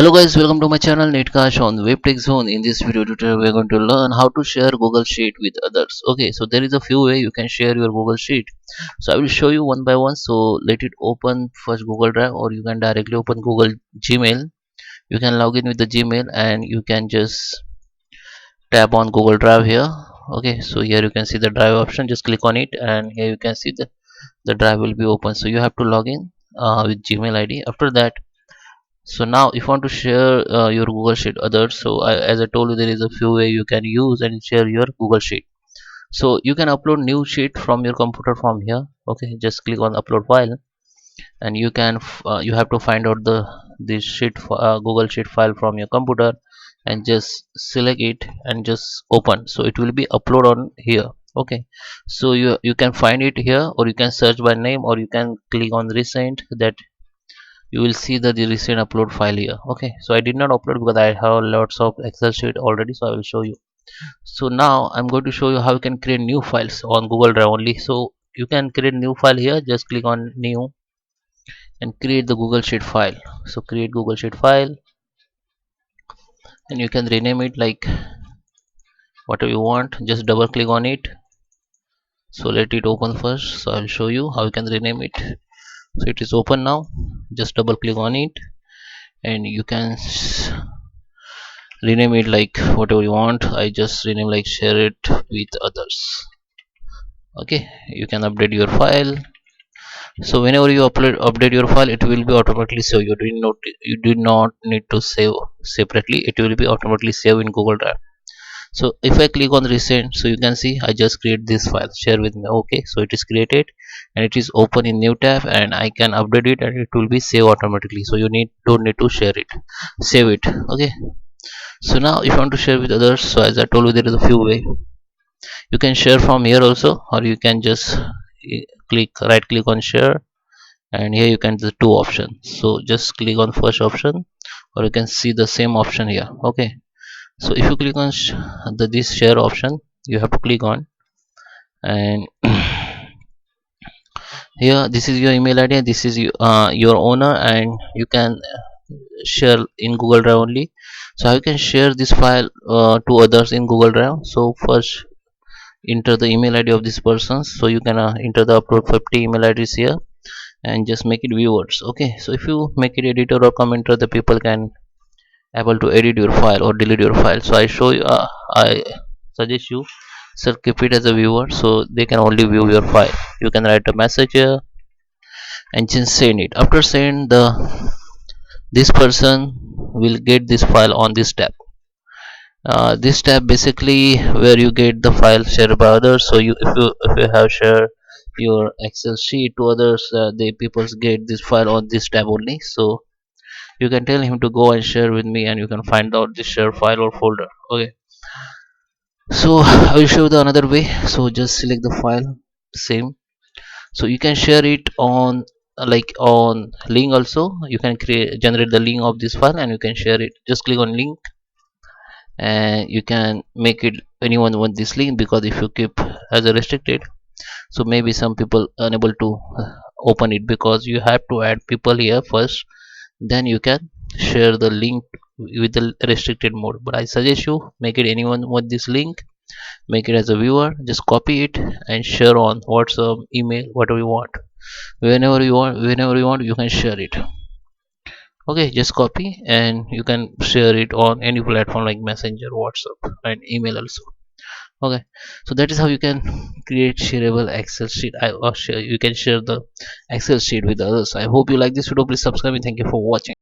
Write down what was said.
Hello guys, welcome to my channel Netcash on Web Tech Zone. In this video tutorial, we are going to learn how to share Google Sheet with others. Okay, so there is a few way you can share your Google Sheet. So I will show you one by one. So let it open first Google Drive, or you can directly open Google Gmail. You can log in with the Gmail and you can just tap on Google Drive here. Okay, so here you can see the drive option. Just click on it and here you can see the drive will be open. So you have to log in with Gmail ID. After that, so now if you want to share your Google Sheet others, so as I told you, there is a few way you can use and share your Google Sheet. So you can upload new sheet from your computer from here. Okay, just click on upload file and you can you have to find out this sheet Google Sheet file from your computer and just select it and just open. So it will be upload on here. Okay, so you can find it here, or you can search by name, or you can click on recent. That you will see the recent upload file here. Okay, so I did not upload because I have lots of Excel sheet already, so I will show you. So now I'm going to show you how you can create new files on Google Drive only. So you can create new file here. Just click on new and create the Google Sheet file. So create Google Sheet file and you can rename it like whatever you want. Just double click on it. So let it open first. So I'll show you how you can rename it. So it is open now. Just double click on it and you can rename it like whatever you want. I just rename like share it with others. Okay, you can update your file. So whenever you update your file, it will be automatically saved. You do not need to save separately. It will be automatically saved in Google Drive. So if I click on recent, so you can see I just create this file, share with me. Okay, so it is created and it is open in new tab and I can update it and it will be saved automatically. So you don't need to share it, save it. Okay, so now if you want to share with others, so as I told you, there is a few way you can share from here also, or you can just right click on share and here you can the two options. So just click on first option, or you can see the same option here. Okay, so if you click on this share option, you have to click on, and here this is your email ID, this is your owner, and you can share in Google Drive only. So how you can share this file to others in Google Drive? So first enter the email ID of this person. So you can enter the upload 50 email IDs here and just make it viewers. Okay, so if you make it editor or commenter, the people can able to edit your file or delete your file. So I show you I suggest you sir keep it as a viewer, so they can only view your file. You can write a message here and just send it. After send, this person will get this file on this tab. This tab basically where you get the file shared by others. So if you have shared your Excel sheet to others, the people get this file on this tab only. So you can tell him to go and share with me and you can find out this share file or folder. Okay, so I will show the another way. So just select the file, same. So you can share it on like on link also. You can generate the link of this file and you can share it. Just click on link and you can make it anyone want this link, because if you keep as a restricted, so maybe some people unable to open it, because you have to add people here first, then you can share the link with the restricted mode. But I suggest you make it anyone want this link, make it as a viewer, just copy it and share on WhatsApp, email, whatever you want. Whenever you want you can share it. Okay, just copy and you can share it on any platform like Messenger, WhatsApp and email also. Okay, so that is how you can create shareable Excel sheet. You can share the Excel sheet with others. I hope you like this video. Please subscribe and thank you for watching.